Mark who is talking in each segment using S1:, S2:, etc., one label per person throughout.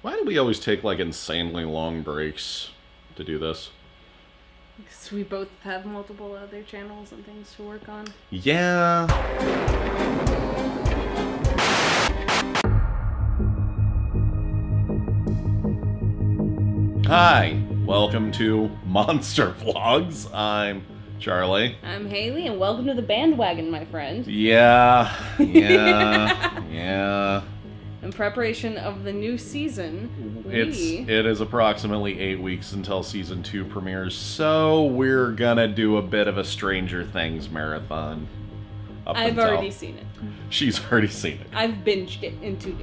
S1: Why do we always take, like, insanely long breaks to do this?
S2: Because we both have multiple other channels and things to work on.
S1: Yeah. Hi, welcome to Monster Vlogs. I'm Charlie.
S2: I'm Haley, and welcome to the bandwagon, my friend.
S1: Yeah.
S2: In preparation of the new season,
S1: it is approximately 8 weeks until season 2 premieres, so we're gonna do a bit of a Stranger Things marathon.
S2: I've already seen it.
S1: She's already seen it.
S2: I've binged it in 2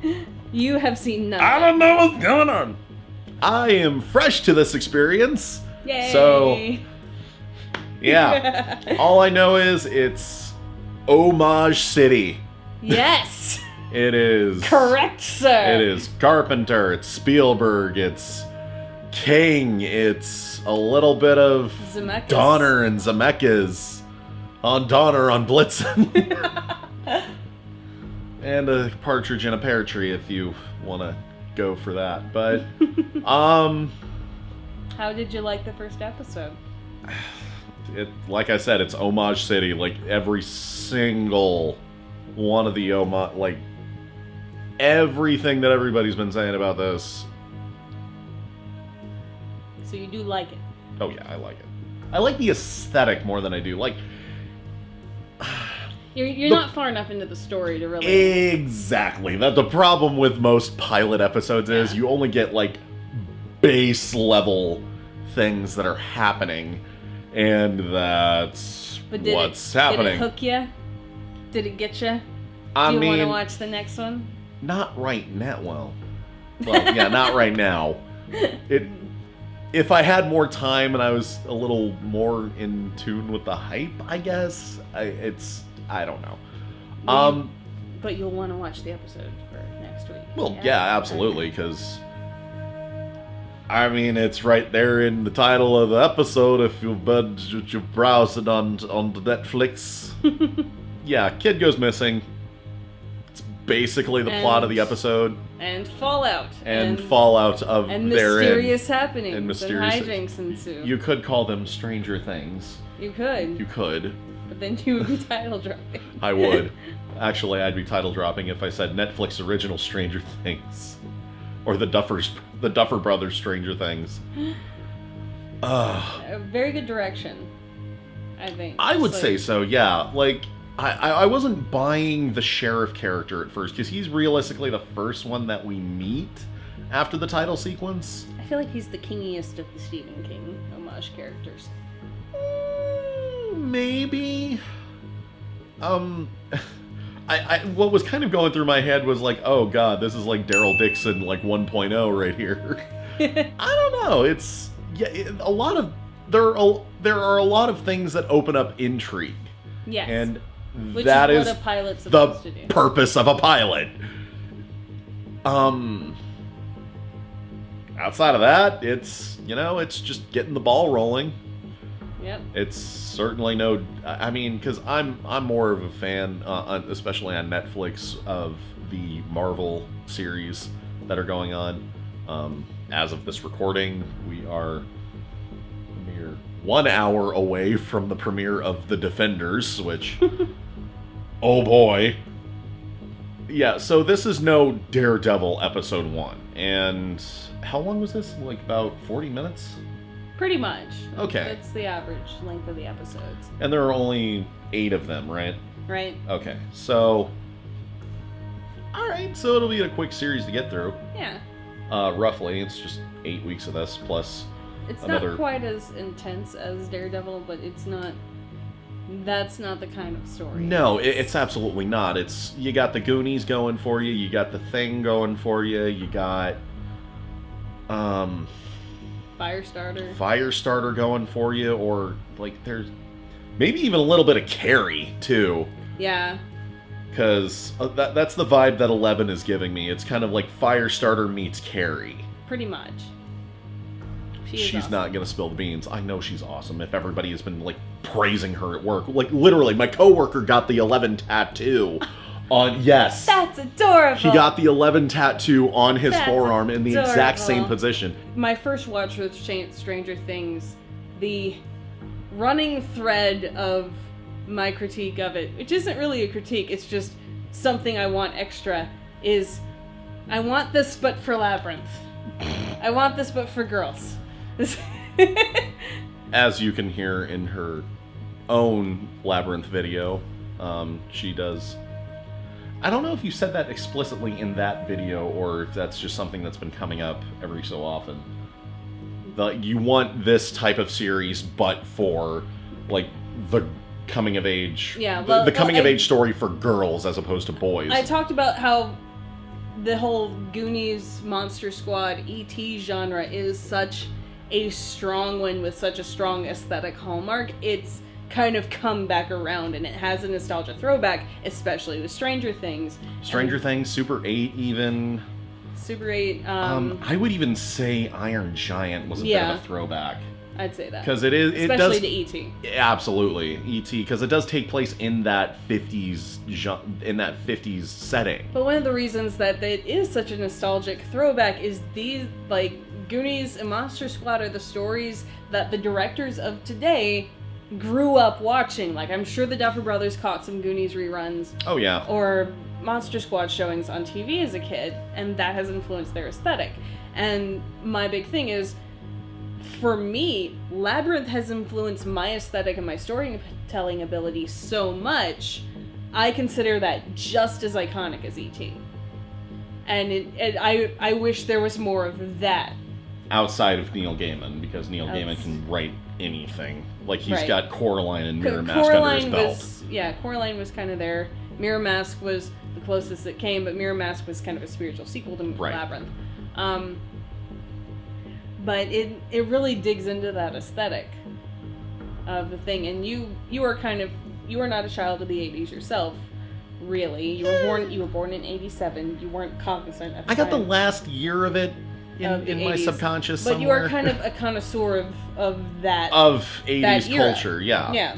S2: days. You have seen none.
S1: I don't know what's going on. I am fresh to this experience.
S2: Yay!
S1: So, yeah. All I know is it's Homage City.
S2: Yes!
S1: It is.
S2: Correct, sir.
S1: It is Carpenter, it's Spielberg, it's King, it's a little bit of
S2: Zemeckis.
S1: Donner and Zemeckis on Donner on Blitzen. And a partridge in a pear tree if you want to go for that. But,
S2: How did you like the first episode?
S1: Like I said, it's Homage City. Like, every single one of the like, everything that everybody's been saying about this.
S2: So you do like it?
S1: Oh yeah, I like it. I like the aesthetic more than I do. Like,
S2: You're not far enough into the story to really...
S1: Exactly. The problem with most pilot episodes is you only get, like, base level things that are happening, and that's what's happening.
S2: Did it hook you? Did it get you?
S1: I
S2: Do you
S1: mean,
S2: want to watch the next one?
S1: Not right now. Well, yeah, not right now. If I had more time and I was a little more in tune with the hype, I guess, I don't know.
S2: But you'll want to watch the episode for next week.
S1: Well, yeah, absolutely, because, I mean, it's right there in the title of the episode if you've browsed on the Netflix. Yeah, kid goes missing. It's basically the plot of the episode.
S2: And fallout.
S1: And fallout of
S2: and
S1: therein.
S2: Mysterious happenings.
S1: And mysterious
S2: hijinks ensue.
S1: You could call them Stranger Things.
S2: You could.
S1: You could.
S2: But then you would be title dropping.
S1: I would. Actually, I'd be title dropping if I said Netflix original Stranger Things. Or the Duffer Brothers Stranger Things.
S2: A very good direction, I think.
S1: I would say so, yeah. Like, I wasn't buying the sheriff character at first, because he's realistically the first one that we meet after the title sequence.
S2: I feel like he's the kingiest of the Stephen King homage characters.
S1: Maybe. What was kind of going through my head was like, oh god, this is like Daryl Dixon, like 1.0 right here. I don't know. It's a lot of there are a lot of things that open up intrigue.
S2: Yes.
S1: And
S2: which
S1: that
S2: is
S1: is
S2: what a pilot's
S1: the
S2: supposed to do.
S1: Purpose of a pilot. Outside of that, it's just getting the ball rolling.
S2: Yep.
S1: It's certainly no... I mean, because I'm more of a fan, especially on Netflix, of the Marvel series that are going on. As of this recording, we are a mere 1 hour away from the premiere of The Defenders, which... oh boy. Yeah, so this is no Daredevil episode 1. And how long was this? Like about 40 minutes?
S2: Pretty much.
S1: Okay.
S2: That's the average length of the episodes.
S1: And there are only 8 of them, right?
S2: Right.
S1: Okay, so... Alright, so it'll be a quick series to get through.
S2: Yeah.
S1: Roughly, it's just 8 weeks of this, plus
S2: it's
S1: another...
S2: not quite as intense as Daredevil, but it's not... That's not the kind of story.
S1: No, it's absolutely not. It's... You got the Goonies going for you, you got the Thing going for you, you got... Firestarter going for you, or, like, there's... Maybe even a little bit of Carrie, too.
S2: Yeah.
S1: Because that's the vibe that 11 is giving me. It's kind of like Firestarter meets Carrie.
S2: Pretty much.
S1: She's
S2: awesome.
S1: not going to spill the beans. I know she's awesome. If everybody has been, like, praising her at work. Like, literally, my coworker got the 11 tattoo Yes.
S2: That's adorable.
S1: He got the 11 tattoo on his forearm in the exact same
S2: adorable.
S1: position.
S2: My first watch with Stranger Things, the running thread of my critique of it, which isn't really a critique, it's just something I want extra, is I want this but for Labyrinth. I want this but for girls.
S1: As you can hear in her own Labyrinth video, she does... I don't know if you said that explicitly in that video, or if that's just something that's been coming up every so often. You want this type of series, but for, like, the coming of age...
S2: Yeah,
S1: the coming of age story for girls as opposed to boys.
S2: I talked about how the whole Goonies, Monster Squad, E.T. genre is such a strong one with such a strong aesthetic hallmark. It's kind of come back around, and it has a nostalgia throwback, especially with Stranger Things.
S1: Stranger Things, Super 8 even.
S2: Super 8.
S1: I would even say Iron Giant was a bit of a throwback.
S2: I'd say that.
S1: Because
S2: especially to E.T.
S1: Absolutely, E.T. Because it does take place in that 50s setting.
S2: But one of the reasons that it is such a nostalgic throwback is these, like, Goonies and Monster Squad are the stories that the directors of today grew up watching. Like, I'm sure the Duffer Brothers caught some Goonies reruns.
S1: Oh, yeah.
S2: Or Monster Squad showings on TV as a kid, and that has influenced their aesthetic. And my big thing is, for me, Labyrinth has influenced my aesthetic and my storytelling ability so much, I consider that just as iconic as E.T. And I wish there was more of that.
S1: Outside of Neil Gaiman, because Neil Gaiman can write anything. Like, he's got Coraline and Mirror Mask under his belt.
S2: Coraline was kind of there. Mirror Mask was the closest it came, but Mirror Mask was kind of a spiritual sequel to Labyrinth. But it really digs into that aesthetic of the thing. And you are not a child of the 80s yourself, really. You were born in 87. You weren't cognizant at the time.
S1: I got the last year of it in my subconscious somewhere.
S2: But you are kind of a connoisseur of that.
S1: Of 80s
S2: that era.
S1: culture, yeah.
S2: Yeah.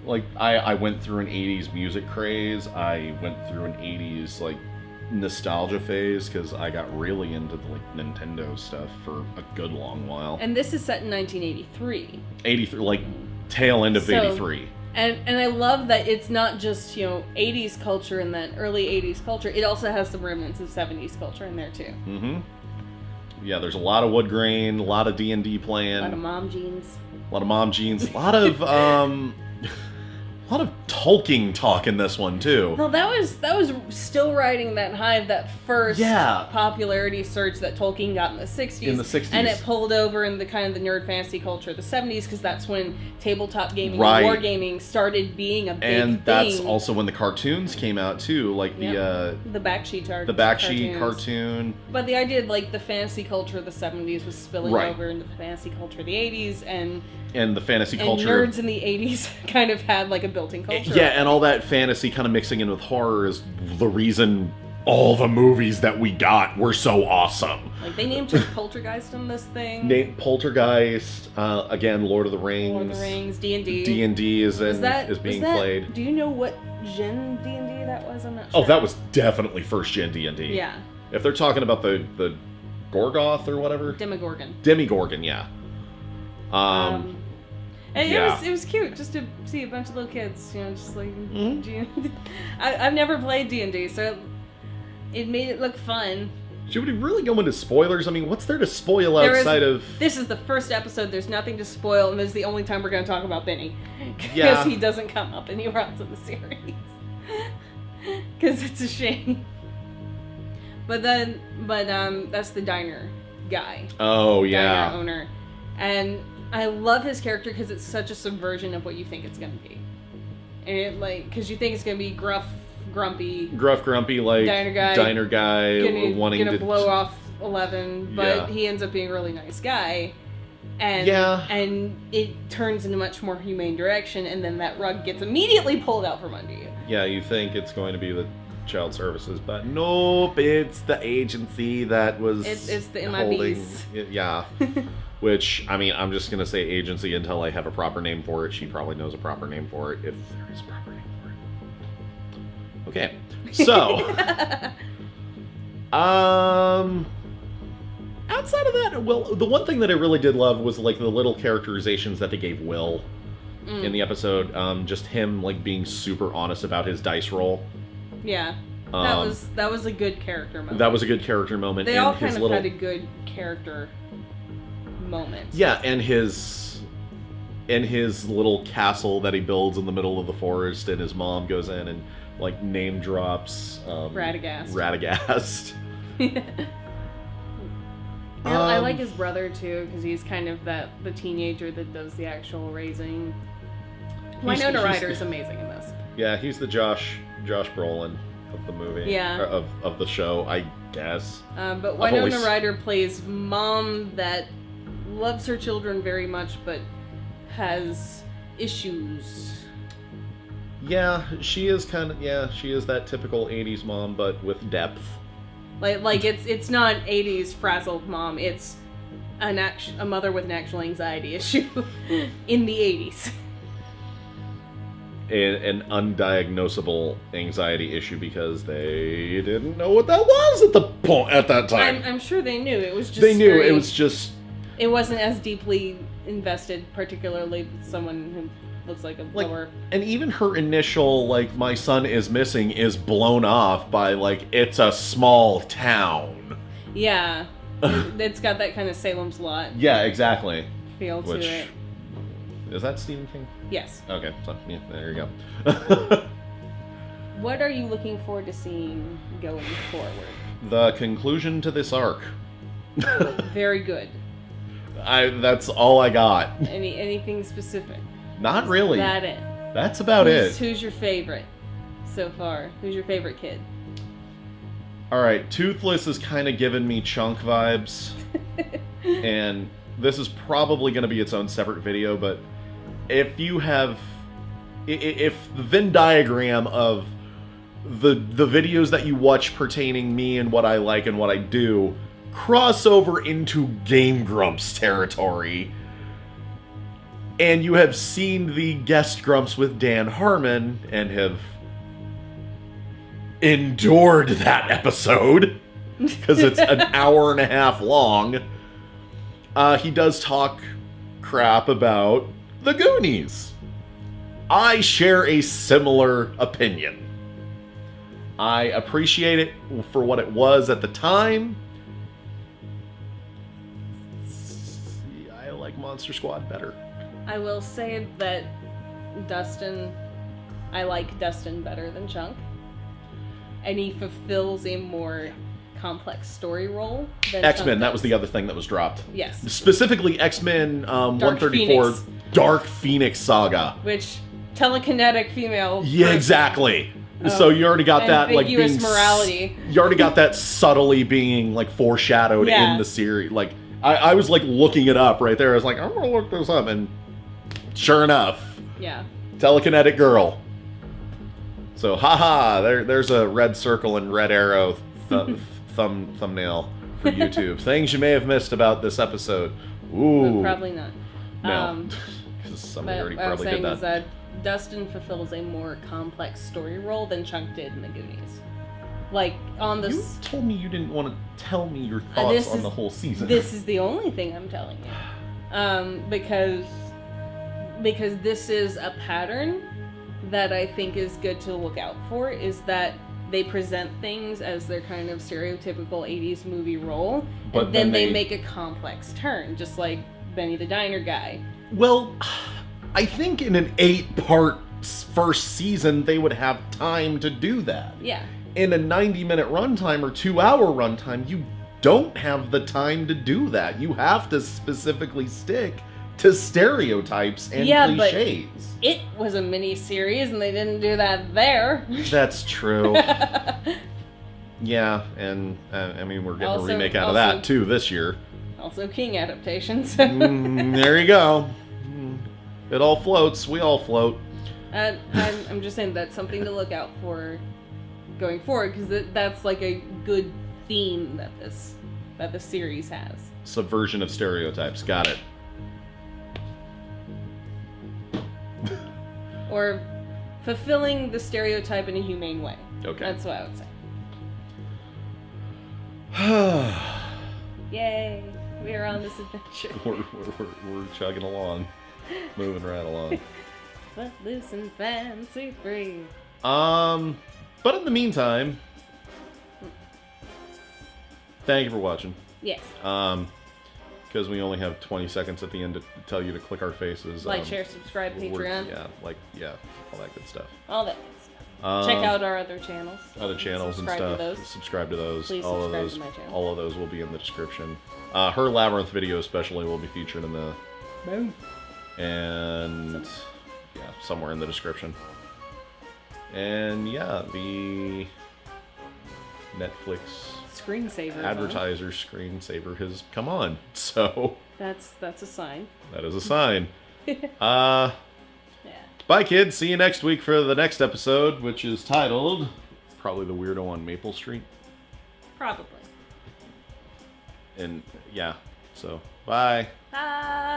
S1: Like, I went through an 80s music craze. I went through an 80s, like, nostalgia phase, because I got really into the, like, Nintendo stuff for a good long while.
S2: And this is set in 1983.
S1: 83, like, tail end of 83.
S2: And I love that it's not just, 80s culture and that early 80s culture. It also has some remnants of 70s culture in there, too.
S1: Mm-hmm. Yeah, there's a lot of wood grain, a lot of D&D playing.
S2: A lot of mom jeans.
S1: A lot of Tolkien talk in this one, too.
S2: Well, that was still riding that high of that first popularity surge that Tolkien got in the 60s.
S1: In the 60s.
S2: And it pulled over in the kind of the nerd fantasy culture of the 70s, because that's when tabletop gaming and wargaming started being a big thing.
S1: And that's also when the cartoons came out, too. Like the
S2: Backsheet
S1: cartoon.
S2: But the idea, like, the fantasy culture of the 70s was spilling over into the fantasy culture of the 80s, and
S1: the fantasy culture.
S2: And nerds in the 80s kind of had, like, a built-in culture.
S1: Yeah, and all that fantasy kind of mixing in with horror is the reason all the movies that we got were so awesome.
S2: Like, they named Poltergeist on this thing.
S1: Poltergeist, again, Lord of the Rings.
S2: D&D.
S1: D&D is being played.
S2: Do you know what gen D&D that was? I'm not sure.
S1: Oh, that was definitely first-gen D&D.
S2: Yeah.
S1: If they're talking about the Gorgoth or whatever.
S2: Demogorgon,
S1: yeah.
S2: And it was cute just to see a bunch of little kids, just like D&D. I've never played D&D, so it made it look fun.
S1: Should we really go into spoilers? I mean, what's there to spoil outside of...
S2: This is the first episode, there's nothing to spoil, and this is the only time we're going to talk about Benny. Because
S1: Yeah.
S2: he doesn't come up anywhere else in the series. Because it's a shame. But that's the diner guy.
S1: Oh, yeah.
S2: Diner owner. And I love his character because it's such a subversion of what you think it's going to be. And because you think it's going to be gruff, grumpy,
S1: like diner guy wanting to
S2: blow off 11, but he ends up being a really nice guy. And it turns in a much more humane direction, and then that rug gets immediately pulled out from under you.
S1: Yeah, you think it's going to be the child services, but nope, it's the agency that was
S2: it's the
S1: holding
S2: MIBs.
S1: Yeah. Which, I mean, I'm just going to say agency until I have a proper name for it. She probably knows a proper name for it, if there is a proper name for it. Okay. So, outside of that, well, the one thing that I really did love was like the little characterizations that they gave Will in the episode. Just him like being super honest about his dice roll.
S2: Yeah. That was a good character moment.
S1: That was a good character moment.
S2: They all kind of had a good character moment.
S1: Yeah, and his little castle that he builds in the middle of the forest, and his mom goes in and like name drops Radagast.
S2: I like his brother too, because he's kind of the teenager that does the actual raising. Winona Ryder is amazing in this.
S1: Yeah, he's the Josh Brolin of the movie.
S2: Yeah.
S1: Of the show, I guess.
S2: But Winona Ryder plays mom that loves her children very much, but has issues.
S1: Yeah, she is that typical 80s mom, but with depth.
S2: Like it's not 80s frazzled mom, it's a mother with an actual anxiety issue in the 80s.
S1: An undiagnosable anxiety issue because they didn't know what that was at that time.
S2: I'm sure they knew. It was just
S1: it was just...
S2: It wasn't as deeply invested, particularly with someone who looks like a lower...
S1: And even her initial, like, my son is missing is blown off by, like, it's a small town.
S2: Yeah. It's got that kind of Salem's Lot.
S1: Yeah, exactly.
S2: Feel to it.
S1: Is that Stephen King?
S2: Yes.
S1: Okay, so, yeah, there you go.
S2: What are you looking forward to seeing going forward?
S1: The conclusion to this arc.
S2: Very good.
S1: That's all I got.
S2: Anything specific?
S1: Not really.
S2: Is that it?
S1: That's about it.
S2: Who's your favorite so far? Who's your favorite kid?
S1: Alright, Toothless is kind of giving me Chunk vibes. And this is probably going to be its own separate video, but if the Venn diagram of the videos that you watch pertaining me and what I like and what I do cross over into Game Grumps territory, and you have seen the guest Grumps with Dan Harmon and have endured that episode because it's an hour and a half long, he does talk crap about the Goonies. I share a similar opinion. I appreciate it for what it was at the time. I like Monster Squad better.
S2: I will say that I like Dustin better than Chunk. And he fulfills a more complex story role than
S1: X-Men, that was the other thing that was dropped.
S2: Yes.
S1: Specifically X-Men 134 Dark Phoenix Saga.
S2: Which, telekinetic female.
S1: Yeah, exactly. So you already got that, like, being...
S2: morality.
S1: You already got that subtly being, like, foreshadowed in the series. Like, I was, like, looking it up right there. I was like, I'm gonna look this up, and sure enough.
S2: Yeah.
S1: Telekinetic girl. So, haha, there's a red circle and red arrow thumbnail for YouTube. Things you may have missed about this episode. Ooh.
S2: But probably not.
S1: No. Because somebody already probably did that.
S2: What I was saying is that Dustin fulfills a more complex story role than Chunk did in the Goonies. Like, on the...
S1: You told me you didn't want to tell me your thoughts on the whole season.
S2: This is the only thing I'm telling you. Because this is a pattern that I think is good to look out for, is that they present things as their kind of stereotypical 80s movie role, but then they make a complex turn, just like Benny the Diner Guy.
S1: Well, I think in an 8-part first season, they would have time to do that.
S2: Yeah.
S1: In a 90-minute runtime or 2-hour runtime, you don't have the time to do that. You have to specifically stick to stereotypes and cliches.
S2: But it was a mini-series, and they didn't do that there.
S1: That's true. Yeah, and I mean, we're getting a remake out of that, too, this year.
S2: Also King adaptations.
S1: There you go. It all floats. We all float.
S2: I'm just saying that's something to look out for going forward, because that's like a good theme that the series has.
S1: Subversion of stereotypes. Got it.
S2: Or fulfilling the stereotype in a humane way.
S1: Okay.
S2: That's what I would say. Yay! We are on this adventure.
S1: we're chugging along, moving right along.
S2: Let loose and fancy free.
S1: But in the meantime, thank you for watching.
S2: Yes.
S1: Because we only have 20 seconds at the end to tell you to click our faces.
S2: Like, share, subscribe, Patreon.
S1: All that good stuff.
S2: All that good stuff. Check out our other channels.
S1: Other channels and
S2: subscribe
S1: stuff.
S2: To those.
S1: Subscribe to those.
S2: Please
S1: all
S2: subscribe
S1: of those.
S2: to my channel.
S1: All of those will be in the description. Her Labyrinth video especially will be featured in the...
S2: Boom.
S1: And... yeah, somewhere in the description. And yeah, the Netflix
S2: Screensaver
S1: advertiser screensaver has come on. So
S2: that's a sign.
S1: That is a sign.
S2: Yeah.
S1: Bye, kids. See you next week for the next episode, which is titled probably The Weirdo on Maple Street.
S2: Probably.
S1: And yeah, so bye.
S2: Bye.